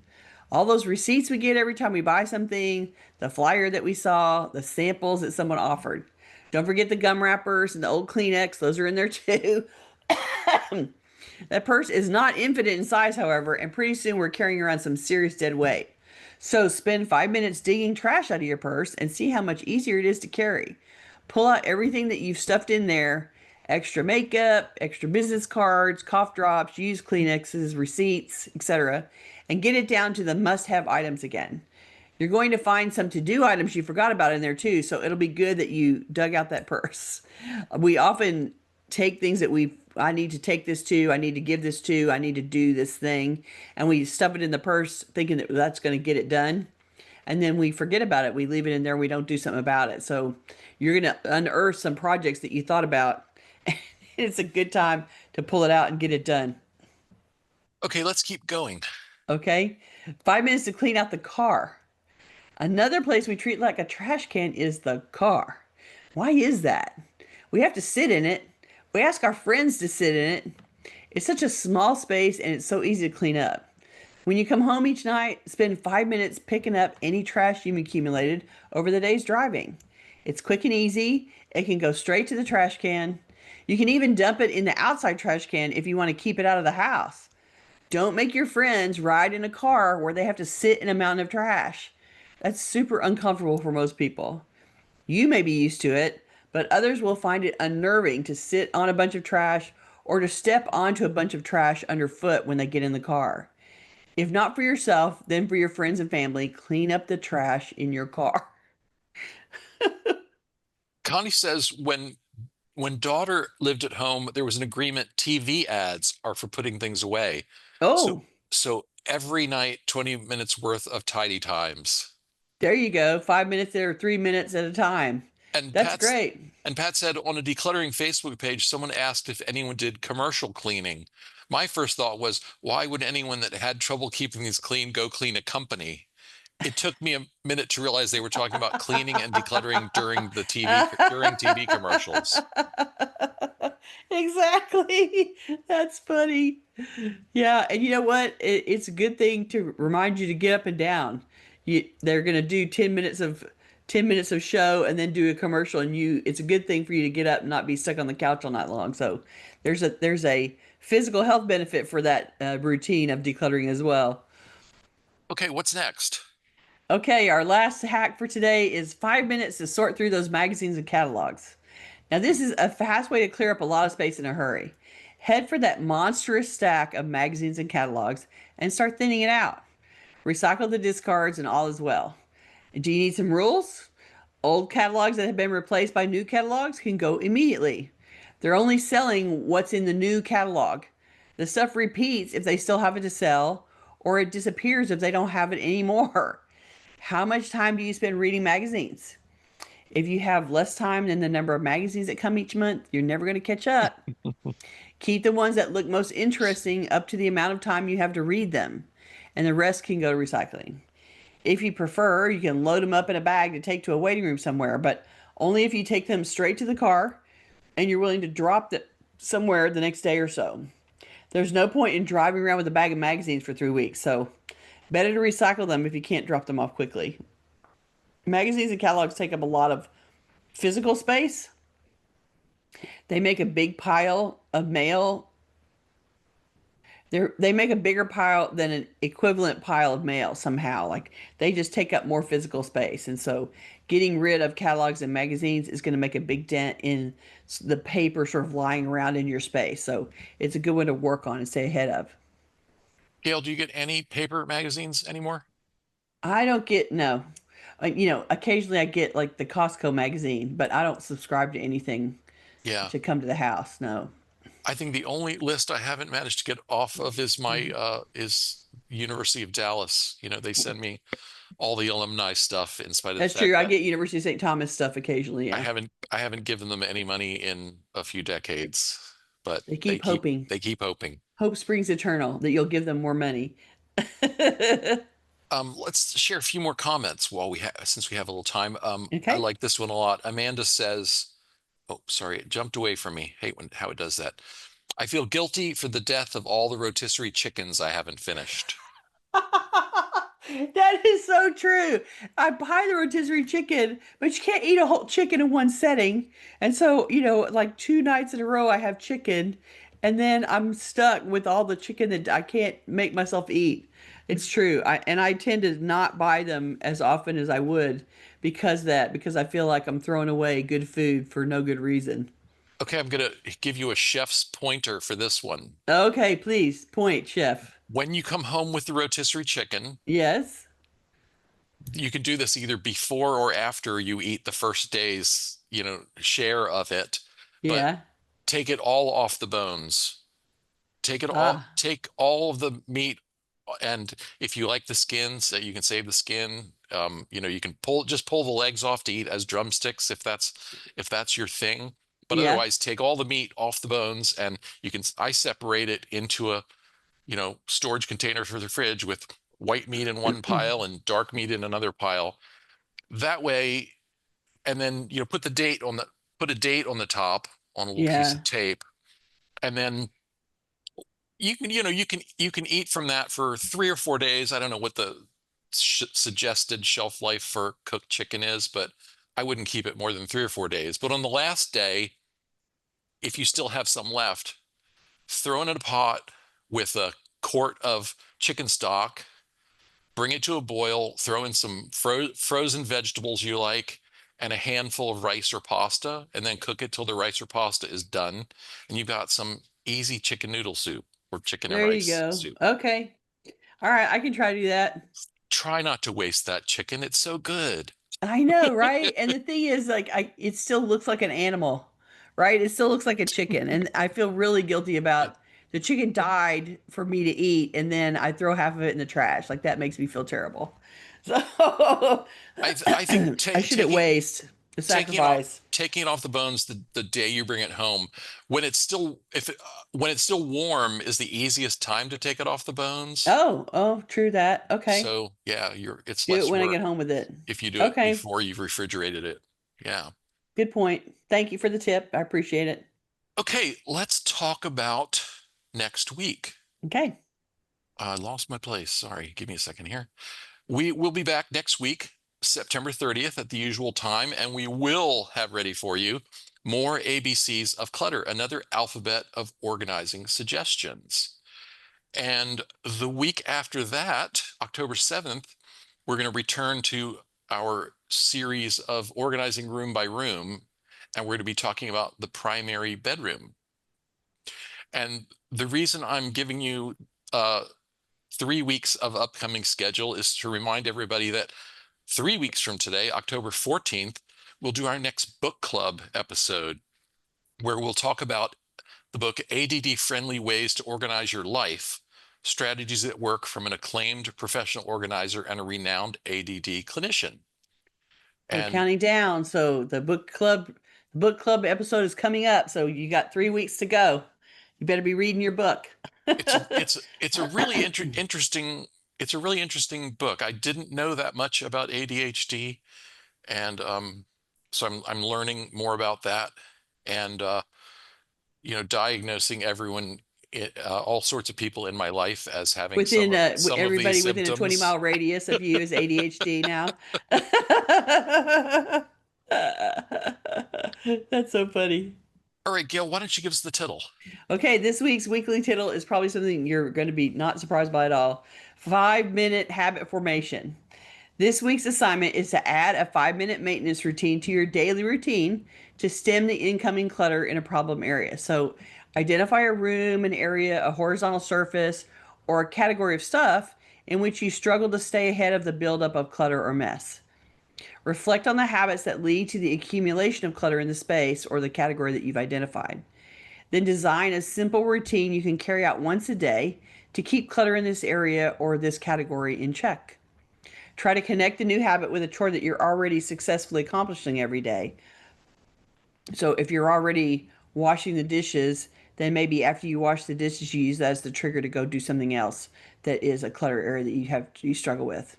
All those receipts we get every time we buy something, the flyer that we saw, the samples that someone offered. Don't forget the gum wrappers and the old Kleenex. Those are in there too. That purse is not infinite in size, however, and pretty soon we're carrying around some serious dead weight. So spend 5 minutes digging trash out of your purse and see how much easier it is to carry. Pull out everything that you've stuffed in there: extra makeup, extra business cards, cough drops, used Kleenexes, receipts, etc., and get it down to the must have items again. You're going to find some to do items you forgot about in there too, so it'll be good that you dug out that purse. We often take things that I need to take this to, I need to give this to, I need to do this thing, and we stuff it in the purse thinking that that's going to get it done. And then we forget about it. We leave it in there. We don't do something about it. So you're going to unearth some projects that you thought about. It's a good time to pull it out and get it done. Okay, let's keep going. Okay. 5 minutes to clean out the car. Another place we treat like a trash can is the car. Why is that? We have to sit in it. We ask our friends to sit in it. It's such a small space and it's so easy to clean up. When you come home each night, spend 5 minutes picking up any trash you've accumulated over the day's driving. It's quick and easy. It can go straight to the trash can. You can even dump it in the outside trash can if you want to keep it out of the house. Don't make your friends ride in a car where they have to sit in a mountain of trash. That's super uncomfortable for most people. You may be used to it, but others will find it unnerving to sit on a bunch of trash or to step onto a bunch of trash underfoot when they get in the car. If not for yourself, then for your friends and family, clean up the trash in your car. Connie says when daughter lived at home, there was an agreement TV ads are for putting things away. So Oh, so every night, 20 minutes worth of tidy times. there you go. 5 minutes there, 3 minutes at a time. And That's Pat's great. and Pat said on a decluttering Facebook page, someone asked if anyone did commercial cleaning. My first thought was, why would anyone that had trouble keeping these clean go clean a company? It took me a minute to realize they were talking about cleaning and decluttering during TV commercials. Exactly. That's funny. Yeah, and you know what? It's a good thing to remind you to get up and down. They're gonna do 10 minutes of show and then do a commercial, and it's a good thing for you to get up and not be stuck on the couch all night long. So there's a physical health benefit for that routine of decluttering as well. Okay, what's next? Okay, our last hack for today is 5 minutes to sort through those magazines and catalogs. Now, this is a fast way to clear up a lot of space in a hurry. Head for that monstrous stack of magazines and catalogs and start thinning it out. Recycle the discards and all is well. Do you need some rules? Old catalogs that have been replaced by new catalogs can go immediately. They're only selling what's in the new catalog. The stuff repeats if they still have it to sell, or it disappears if they don't have it anymore. How much time do you spend reading magazines? If you have less time than the number of magazines that come each month, you're never going to catch up. Keep the ones that look most interesting up to the amount of time you have to read them, and the rest can go to recycling. If you prefer, you can load them up in a bag to take to a waiting room somewhere, but only if you take them straight to the car and you're willing to drop them somewhere the next day or so. There's no point in driving around with a bag of magazines for 3 weeks, so better to recycle them if you can't drop them off quickly. Magazines and catalogs take up a lot of physical space. They make a big pile of mail. They make a bigger pile than an equivalent pile of mail somehow. Like they just take up more physical space. And so getting rid of catalogs and magazines is going to make a big dent in the paper sort of lying around in your space. So it's a good one to work on and stay ahead of. Gail, do you get any paper magazines anymore? I don't get, no. Occasionally I get like the Costco magazine, but I don't subscribe to anything Yeah. to come to the house. No. I think the only list I haven't managed to get off of is my Mhm. is University of Dallas. They send me all the alumni stuff in spite of the That's fact true. I that get University of St. Thomas stuff occasionally. I Yeah. haven't I haven't given them any money in a few decades, but They they keep keep hoping. they keep hoping. Hope springs eternal that you'll give them more money. Let's share a few more comments since we have a little time. I Okay. like this one a lot. Amanda says, "Oh, sorry, it jumped away from me. Hate how it does that. I feel guilty for the death of all the rotisserie chickens I haven't finished." That is so true. I buy the rotisserie chicken, but you can't eat a whole chicken in one setting. And so, like 2 nights in a row, I have chicken, and then I'm stuck with all the chicken that I can't make myself eat. It's true. I tend to not buy them as often as I would because I feel like I'm throwing away good food for no good reason. Okay, I'm gonna give you a chef's pointer for this one. Okay, please point, chef. When you come home with the rotisserie chicken, Yes. you can do this either before or after you eat the first day's, share of it, but Yeah. take it all off the bones. Ah, Take all of the meat, and if you like the skins, you can save the skin. You can just pull the legs off to eat as drumsticks if that's your thing. But yeah. otherwise, take all the meat off the bones, and I separate it into a, storage container for the fridge with white meat in one pile and dark meat in another pile. That way, and then, put a date on the top on a little piece of Yeah. tape, and then you can eat from that for 3 or 4 days. I don't know what the suggested shelf life for cooked chicken is, but I wouldn't keep it more than 3 or 4 days. But on the last day, if you still have some left, throw it in a pot with a quart of chicken stock, bring it to a boil, throw in some frozen vegetables you like, and a handful of rice or pasta, and then cook it till the rice or pasta is done. And you've got some easy chicken noodle soup or chicken and There you rice go. soup. Okay. All right, I can try to do that. Try not to waste that chicken. It's so good. I know, right? And the thing is, like, it still looks like an animal, right? It still looks like a chicken, and I feel really guilty about the chicken died for me to eat, and then I throw half of it in the trash. Like that makes me feel terrible. So I think I shouldn't waste the taking it off sacrifice. taking it off the bones the day you bring it home, when it's still if it, when it's still warm is the easiest time to take it off the bones. Oh, oh, true that. Okay. So yeah, it's Do it less when I work get home with it. if you do it Okay. before you've refrigerated it. Yeah. Good point. Thank you for the tip. I appreciate it. Okay, let's talk about next week. Okay. I lost my place. Sorry. Give me a second here. We will be back next week, September 30th at the usual time, and we will have ready for you more ABCs of clutter, another alphabet of organizing suggestions. And the week after that, October 7th, we're going to return to our series of organizing room by room, and we're going to be talking about the primary bedroom. And the reason I'm giving you 3 weeks of upcoming schedule is to remind everybody that 3 weeks from today, October 14th, we'll do our next book club episode where we'll talk about the book ADD Friendly Ways to Organize Your Life, Strategies that Work from an acclaimed professional organizer and a renowned ADD clinician. We're And counting down. So the book club episode is coming up. So you got 3 weeks to go. You better be reading your book. it's a really interesting book. I didn't know that much about ADHD, and so I'm learning more about that, and diagnosing all sorts of people in my life as having Within some of these everybody within a 20 symptoms. mile radius of you is ADHD now. That's so funny. All right, Gail, why don't you give us the tittle? Okay, this week's weekly tittle is probably something you're going to be not surprised by at all. 5 minute habit formation. This week's assignment is to add a 5 minute maintenance routine to your daily routine to stem the incoming clutter in a problem area. So, identify a room, an area, a horizontal surface, or a category of stuff in which you struggle to stay ahead of the buildup of clutter or mess. Reflect on the habits that lead to the accumulation of clutter in the space or the category that you've identified. Then design a simple routine you can carry out once a day to keep clutter in this area or this category in check. Try to connect the new habit with a chore that you're already successfully accomplishing every day. So if you're already washing the dishes, then maybe after you wash the dishes, you use that as the trigger to go do something else that is a clutter area that you struggle with.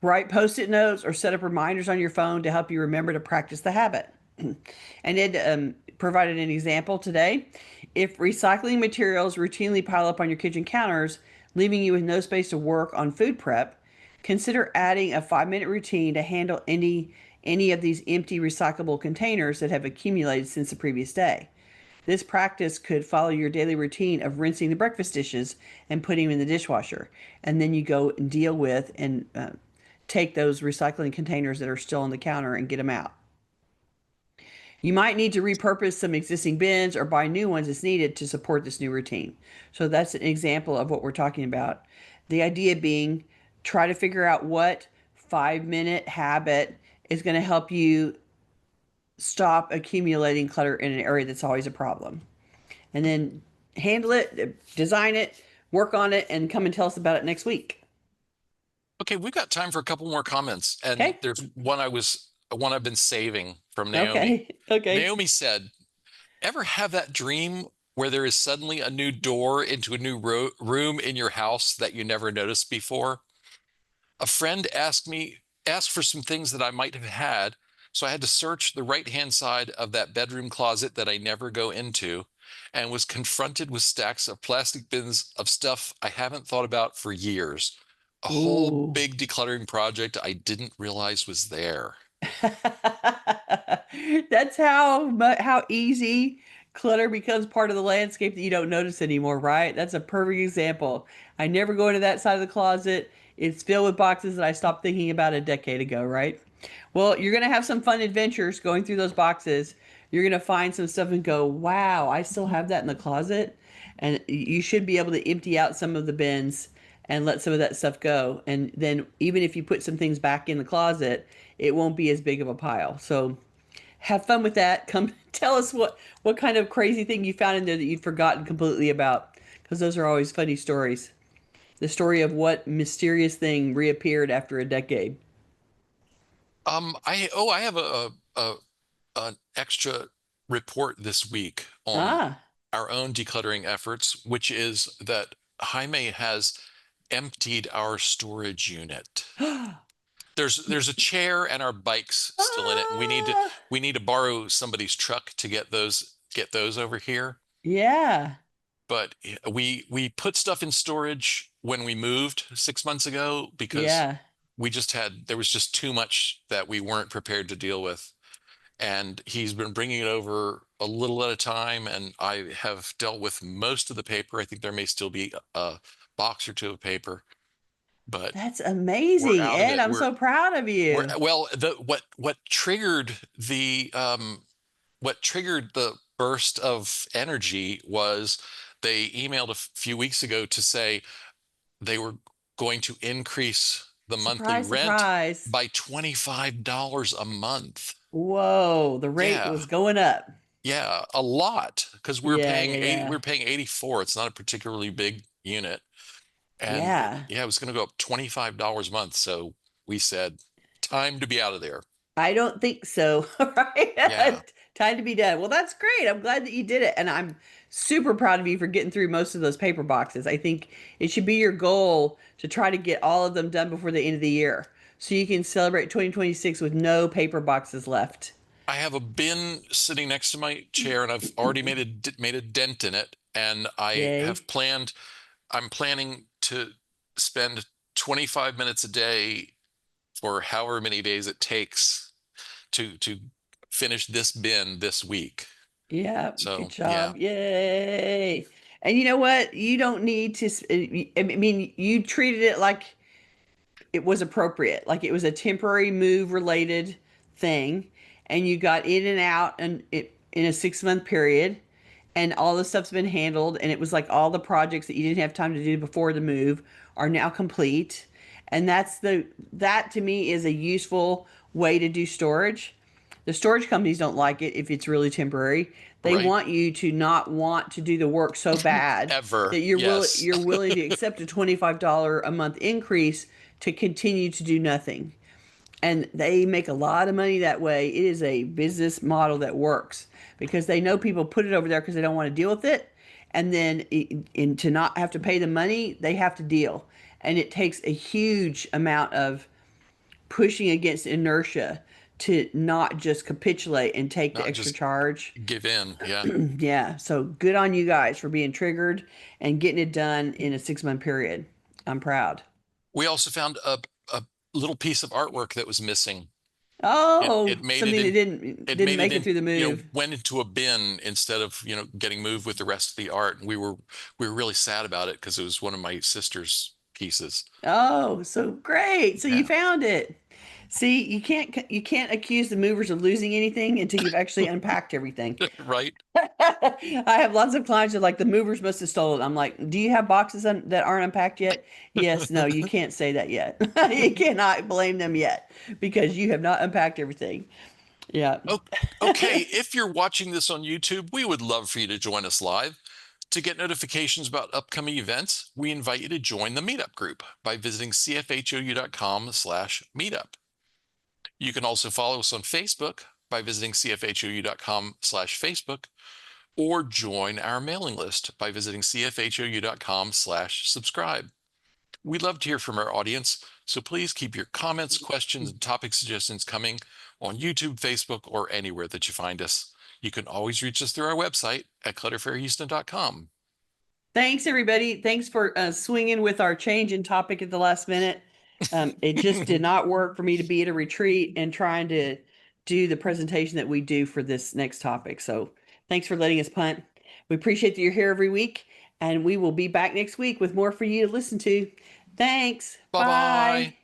Write post-it notes or set up reminders on your phone to help you remember to practice the habit. And it provided an example today. If recycling materials routinely pile up on your kitchen counters, leaving you with no space to work on food prep, consider adding a 5-minute routine to handle any of these empty recyclable containers that have accumulated since the previous day. This practice could follow your daily routine of rinsing the breakfast dishes and putting them in the dishwasher. And then you go and deal with and take those recycling containers that are still on the counter and get them out. You might need to repurpose some existing bins or buy new ones as needed to support this new routine. So that's an example of what we're talking about. The idea being try to figure out what 5-minute habit is going to help you stop accumulating clutter in an area that's always a problem. And then handle it, design it, work on it, and come and tell us about it next week. Okay, we've got time for a couple more comments, and Okay? there's one I've been saving from Naomi. Okay. Okay. Naomi said, "Ever have that dream where there is suddenly a new door into a new room in your house that you never noticed before? A friend asked for some things that I might have had, so I had to search the right-hand side of that bedroom closet that I never go into, and was confronted with stacks of plastic bins of stuff I haven't thought about for years. A whole Ooh. big decluttering project I didn't realize was there." That's how easy clutter becomes part of the landscape that you don't notice anymore, right? That's a perfect example. I never go into that side of the closet. It's filled with boxes that I stopped thinking about a decade ago, right? Well, you're going to have some fun adventures going through those boxes. You're going to find some stuff and go, wow, I still have that in the closet. And you should be able to empty out some of the bins and let some of that stuff go. And then even if you put some things back in the closet, it won't be as big of a pile. So have fun with that. Come tell us what kind of crazy thing you found in there that you'd forgotten completely about, because those are always funny stories. The story of what mysterious thing reappeared after a decade. I have a an extra report this week on Ah. our own decluttering efforts, which is that Jaime has emptied our storage unit. There's a chair and our bikes still in it, and Ah. we need to borrow somebody's truck to get those over here. Yeah. But we put stuff in storage when we moved 6 months ago because Yeah. there was just too much that we weren't prepared to deal with. And he's been bringing it over a little at a time, and I have dealt with most of the paper. I think there may still be a box or two of paper, but That's we're amazing, out of Ed. it. I'm so proud of We're you. well, the what triggered the burst of energy was they emailed a few weeks ago to say they were going to increase the monthly Surprise, rent surprise. by $25 a month. Whoa, the rate Yeah. was going up. Yeah, a lot, because Yeah, yeah, yeah. we're paying 84. It's not a particularly big unit. And Yeah. yeah, it was going to go up $25 a month. So we said, time to be out of there. I don't think so. Yeah. Right? Time to be done. Well, that's great. I'm glad that you did it. And I'm super proud of you for getting through most of those paper boxes. I think it should be your goal to try to get all of them done before the end of the year so you can celebrate 2026 with no paper boxes left. I have a bin sitting next to my chair, and I've already made a dent in it. And Yay. I'm planning to spend 25 minutes a day for however many days it takes to finish this bin this week. Yeah, good So yeah, job. Yay. And you know what? You don't need to, I mean, you treated it like it was appropriate, like it was a temporary move related thing, and you got in and out and it in a 6-month period, and all the stuff's been handled, and it was like all the projects that you didn't have time to do before the move are now complete. And that to me is a useful way to do storage. The storage companies don't like it if it's really temporary. They right. want you to not want to do the work so bad Ever. that Yes. you're willing to accept a $25 a month increase to continue to do nothing. And they make a lot of money that way. It is a business model that works because they know people put it over there because they don't want to deal with it. And then to not have to pay the money, they have to deal. And it takes a huge amount of pushing against inertia to not just capitulate and take the Not extra just charge. give in. Yeah. Yeah, so good on you guys for being triggered and getting it done in a 6 month period. I'm proud. We also found a little piece of artwork that was missing. It Oh, made it something that in, didn't it didn't made it make it in, through the move. went into a bin instead of, getting moved with the rest of the art. And we were really sad about it because it was one of my sister's pieces. Oh, so great. So you Yeah. found it. See, you can't accuse the movers of losing anything until you've actually unpacked everything. Right. I have lots of clients that are like the movers must have stolen. I'm like, do you have boxes that aren't unpacked yet? Yes, no, you can't say that yet. You cannot blame them yet because you have not unpacked everything. Yeah. O- Okay, if you're watching this on YouTube, we would love for you to join us live. To get notifications about upcoming events, we invite you to join the meetup group by visiting cfhou.com/meetup. You can also follow us on Facebook by visiting cfhou.com/Facebook or join our mailing list by visiting cfhou.com/subscribe. We'd love to hear from our audience, so please keep your comments, questions, and topic suggestions coming on YouTube, Facebook, or anywhere that you find us. You can always reach us through our website at clutterfairyhouston.com. Thanks, everybody. Thanks for swinging with our change in topic at the last minute. It just did not work for me to be at a retreat and trying to do the presentation that we do for this next topic. So thanks for letting us punt. We appreciate that you're here every week, and we will be back next week with more for you to listen to. Thanks. Bye Bye. bye.